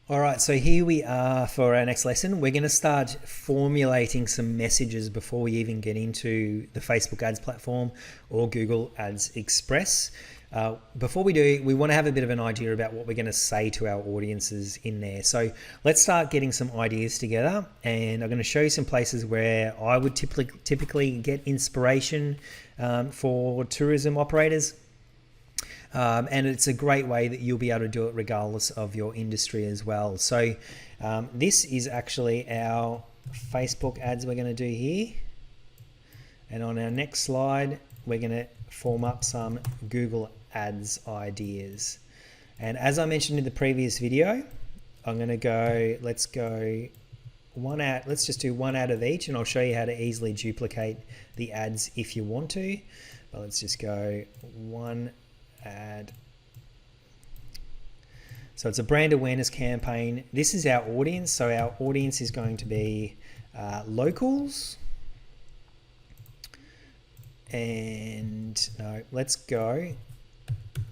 All right, so here we are for our next lesson. We're going to start formulating some messages before we even get into the Facebook ads platform or Google Ads Express. Before we do, we want to have a bit of an idea about what we're going to say to our audiences in there. So let's start getting some ideas together, and I'm going to show you some places where I would typically get inspiration for tourism operators. And it's a great way that you'll be able to do it regardless of your industry as well. So this is actually our Facebook ads we're going to do here. And on our next slide, we're going to form up some Google Ads ideas. And as I mentioned in the previous video, I'm going to go, let's just do one ad of each, and I'll show you how to easily duplicate the ads if you want to. But let's just go one ad. So it's a brand awareness campaign. This is our audience. So our audience is going to be locals. And let's go.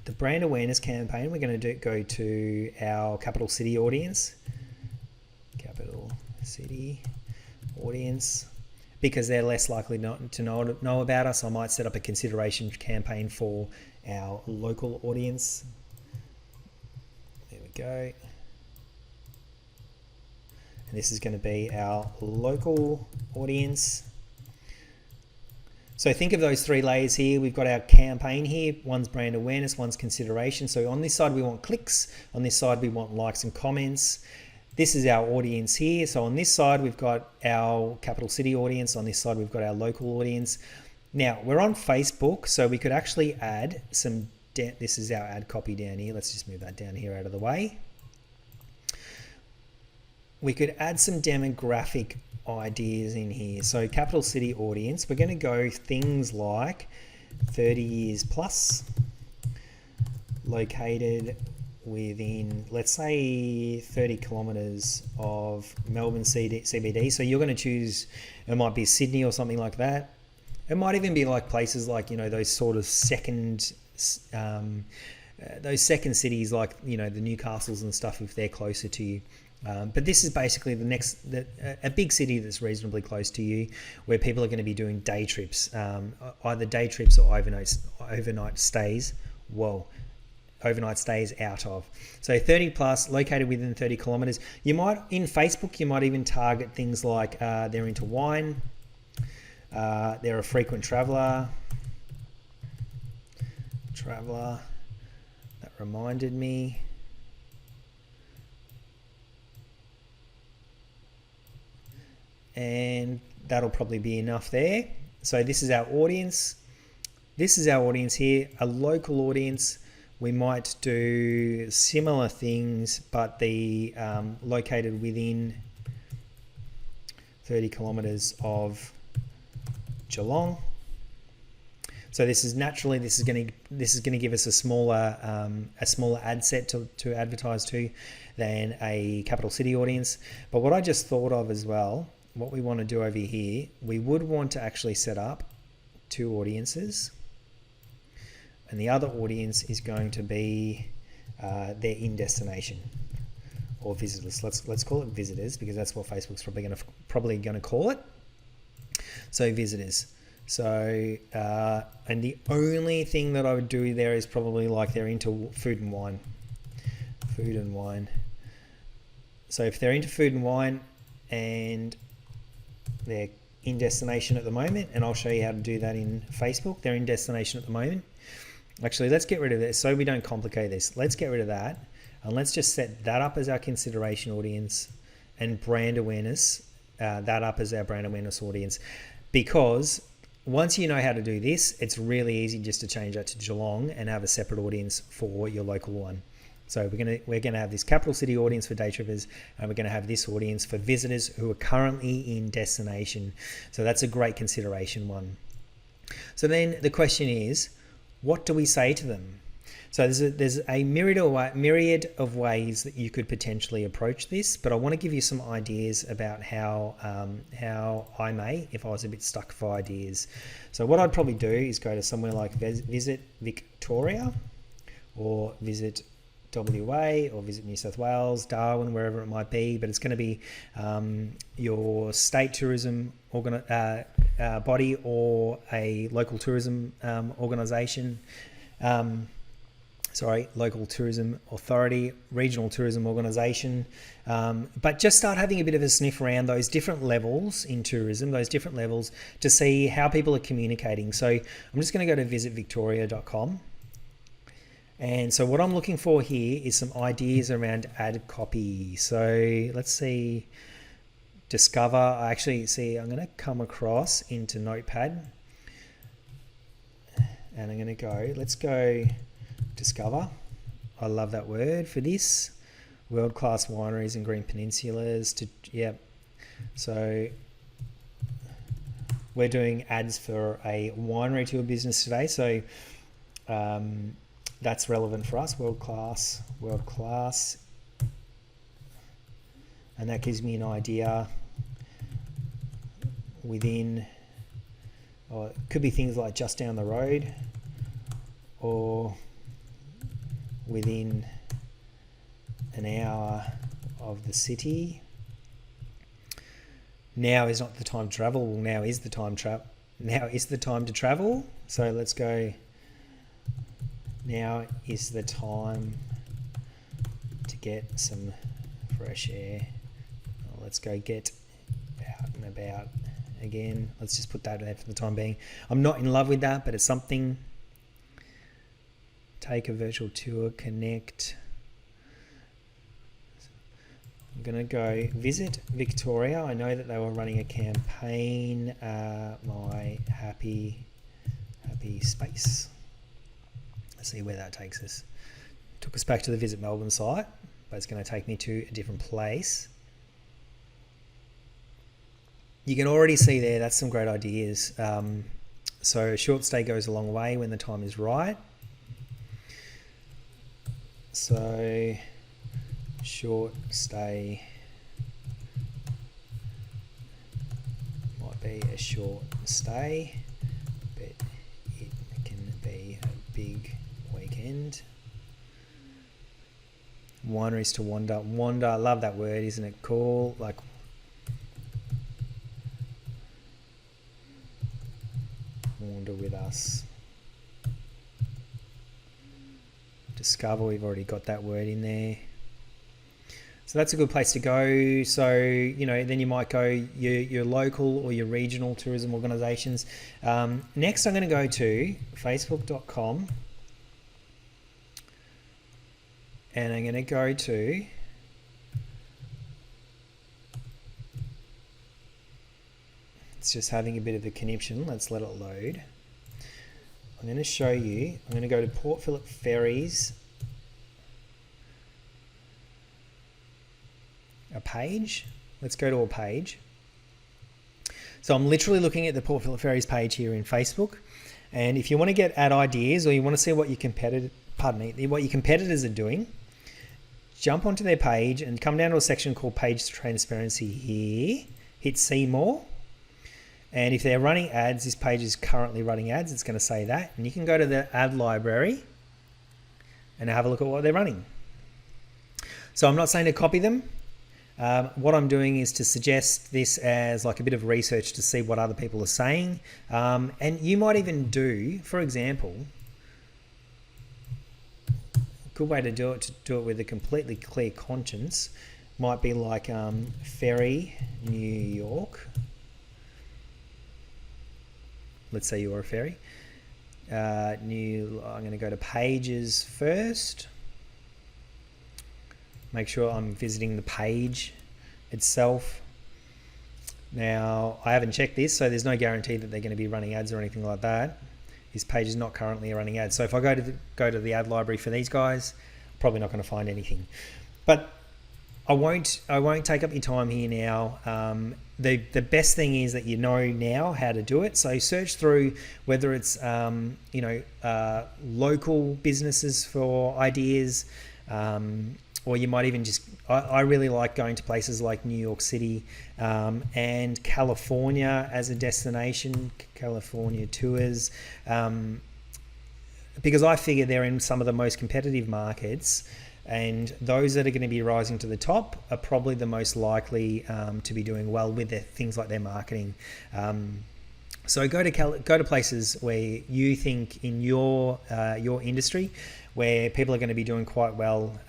The brand awareness campaign, we're going to go to our capital city audience. Capital city audience. Because they're less likely not to know about us, I might set up a consideration campaign for our local audience. There we go. And this is going to be our local audience. So think of those three layers here. We've got our campaign here. One's brand awareness, one's consideration. So on this side, we want clicks. On this side, we want likes and comments. This is our audience here. So on this side, we've got our capital city audience. On this side, we've got our local audience. Now, we're on Facebook, so we could actually add some, this is our ad copy down here. Let's just move that down here out of the way. We could add some demographic ideas in here. So capital city audience, we're going to go things like 30 years plus, located within, let's say, 30 kilometers of Melbourne CBD. So you're going to choose, it might be Sydney or something like that. It might even be like places like, those sort of second cities like, the Newcastles and stuff, if they're closer to you. But this is basically a big city that's reasonably close to you, where people are going to be doing day trips, either day trips or overnight stays. Overnight stays out of. So 30 plus, located within 30 kilometers. In Facebook, you might even target things like they're into wine, they're a frequent traveler. That reminded me. And that'll probably be enough there. So this is our audience. This is our audience here, a local audience. We might do similar things, but the located within 30 kilometers of Geelong. So this is going to give us a smaller ad set to advertise to than a capital city audience. But what I just thought of as well, what we want to do over here, we would want to actually set up two audiences, and the other audience is going to be their in destination or visitors. Let's call it visitors, because that's what Facebook's probably going to call it. So visitors. So and the only thing that I would do there is probably like they're into food and wine. So if they're into food and wine and they're in destination at the moment, and I'll show you how to do that in Facebook. They're in destination at the moment. Actually, let's get rid of this so we don't complicate this. Let's get rid of that, and let's just set that up as our consideration audience, and brand awareness, that up as our brand awareness audience. Because once you know how to do this, it's really easy just to change that to Geelong and have a separate audience for your local one. So we're gonna have this capital city audience for day trippers, and we're gonna have this audience for visitors who are currently in destination. So that's a great consideration one. So then the question is, what do we say to them? So there's a myriad of ways that you could potentially approach this, but I want to give you some ideas about how I may, if I was a bit stuck for ideas. So what I'd probably do is go to somewhere like Visit Victoria or Visit WA or Visit New South Wales, Darwin, wherever it might be, but it's going to be your state tourism body or a local tourism organisation. Local tourism authority, regional tourism organisation. But just start having a bit of a sniff around those different levels in tourism, those different levels, to see how people are communicating. So I'm just going to go to visitvictoria.com. And so what I'm looking for here is some ideas around ad copy. So let's see, discover. I'm going to come across into Notepad. And I'm going to go, let's go discover. I love that word for this. World-class wineries and green peninsulas. So we're doing ads for a winery tour business today. So that's relevant for us. World class. And that gives me an idea within, or it could be things like just down the road or within an hour of the city. Now is not the time to travel. Well, now is the time to travel. So let's go. Now is the time to get some fresh air. Let's go get out and about again. Let's just put that there for the time being. I'm not in love with that, but it's something. Take a virtual tour, connect. I'm going to go Visit Victoria. I know that they were running a campaign, My Happy Space. Let's see where that takes us. Took us back to the Visit Melbourne site, but it's going to take me to a different place. You can already see there, that's some great ideas. So short stay goes a long way when the time is right. So short stay might be a short stay, but it can be a big weekend. Wineries to wander. I love that word, isn't it cool? Like, wander with us. Discover, we've already got that word in there. So that's a good place to go. So, then you might go your local or your regional tourism organisations. Next, I'm going to go to facebook.com. And I'm going to go to it's just having a bit of a conniption. Let's let it load. I'm going to show you. I'm going to go to Port Phillip Ferries, a page. Let's go to a page. So I'm literally looking at the Port Phillip Ferries page here in Facebook. And if you want to get ad ideas or you want to see what your competitors are doing, jump onto their page and come down to a section called Page Transparency here. Hit See More. And if they're running ads, this page is currently running ads. It's going to say that. And you can go to the ad library and have a look at what they're running. So I'm not saying to copy them. What I'm doing is to suggest this as like a bit of research to see what other people are saying. And you might even do, for example, a good way to do it with a completely clear conscience might be like Ferry, New York. Let's say you're a ferry. I'm going to go to pages first. Make sure I'm visiting the page itself. Now, I haven't checked this, so there's no guarantee that they're going to be running ads or anything like that. This page is not currently running ads. So if I go to the ad library for these guys, probably not going to find anything. But I won't take up your time here now. The best thing is that you know now how to do it. So search through whether it's local businesses for ideas, or you might even just. I really like going to places like New York City and California as a destination, California tours, because I figure they're in some of the most competitive markets. and those that are going to be rising to the top are probably the most likely to be doing well with things like their marketing. So go to places where you think in your industry where people are going to be doing quite well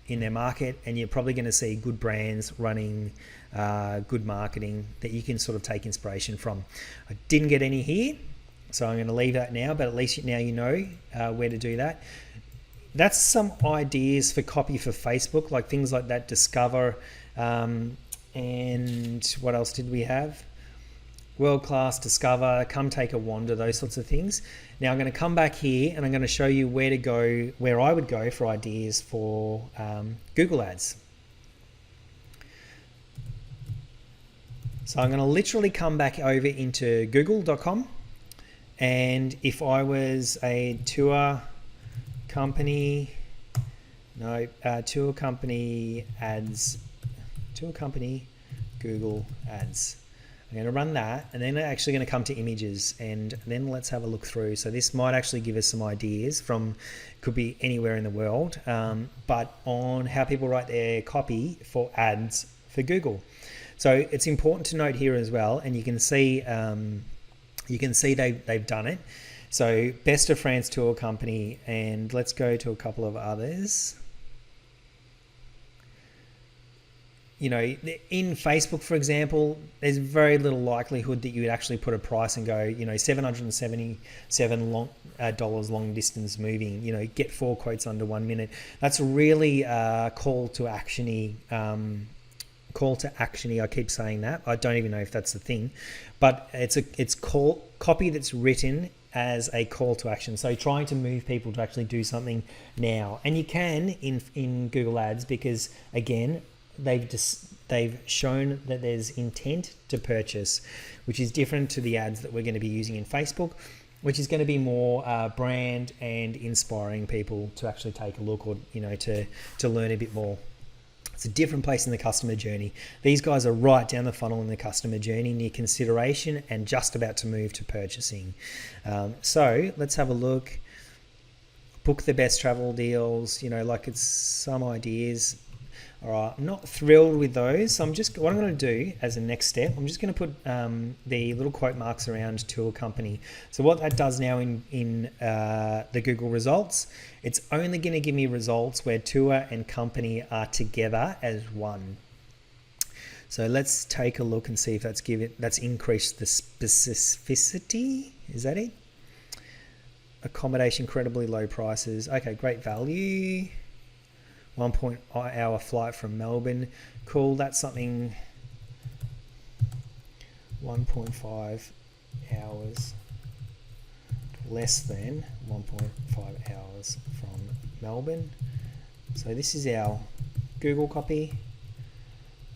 in their market, and you're probably going to see good brands running good marketing that you can sort of take inspiration from. I didn't get any here, so I'm going to leave that now, but at least now you know where to do that. That's some ideas for copy for Facebook, like things like that, Discover, and what else did we have? World Class, Discover, Come Take a Wander, those sorts of things. Now I'm going to come back here and I'm going to show you where to go, where I would go for ideas for Google Ads. So I'm going to literally come back over into google.com, and if I was a tour company ads, tour company Google Ads. I'm going to run that, and then I'm actually going to come to images, and then let's have a look through. So this might actually give us some ideas from, could be anywhere in the world, but on how people write their copy for ads for Google. So it's important to note here as well, and you can see they've done it. So Best of France Tour Company, and let's go to a couple of others. You know, in Facebook, for example, there's very little likelihood that you would actually put a price and go, you know, $777 long distance moving, you know, get 4 quotes under 1 minute. That's really call to actiony. I keep saying that. I don't even know if that's the thing, but it's copy that's written as a call to action. So trying to move people to actually do something now, and you can in Google Ads, because again, they've shown that there's intent to purchase, which is different to the ads that we're going to be using in Facebook, which is going to be more brand and inspiring people to actually take a look, or you know, to learn a bit more. It's a different place in the customer journey. These guys are right down the funnel in the customer journey, near consideration and just about to move to purchasing. So let's have a look. Book the best travel deals, you know, like it's some ideas. All right, I'm not thrilled with those. So what I'm going to do as a next step, I'm just going to put the little quote marks around tour company. So what that does now in the Google results, it's only going to give me results where tour and company are together as one. So let's take a look and see if that's increased the specificity. Is that it? Accommodation, incredibly low prices. Okay, great value. 1.5-hour flight from Melbourne. Cool, that's something. 1.5 hours less than 1.5 hours from Melbourne. So this is our Google copy,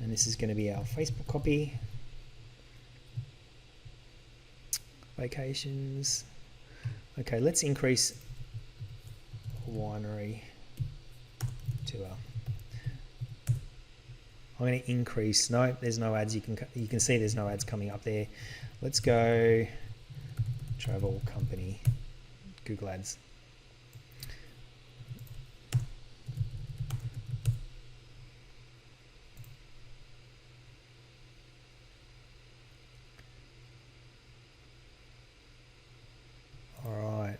and this is going to be our Facebook copy. Vacations. Okay, let's increase winery tour. I'm going to increase. No, there's no ads. You can see there's no ads coming up there. Let's go travel company, Google Ads. All right.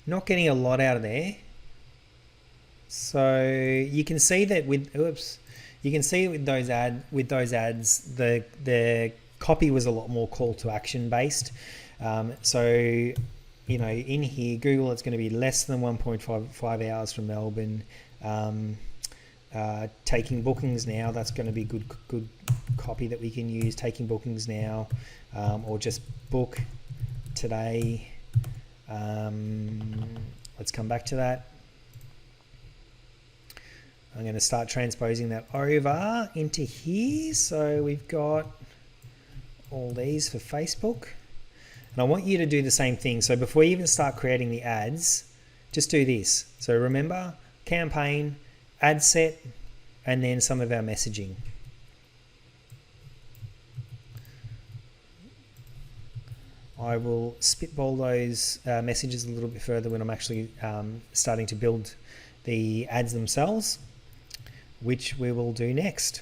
Not getting a lot out of there. So you can see that with those ads, the copy was a lot more call to action based. So you know, in here, Google, it's going to be less than 1.5 hours from Melbourne. Taking bookings now, that's going to be good copy that we can use. Taking bookings now, or just book today. Let's come back to that. I'm going to start transposing that over into here. So we've got all these for Facebook, and I want you to do the same thing. So before you even start creating the ads, just do this. So remember, campaign, ad set, and then some of our messaging. I will spitball those messages a little bit further when I'm actually starting to build the ads themselves, which we will do next.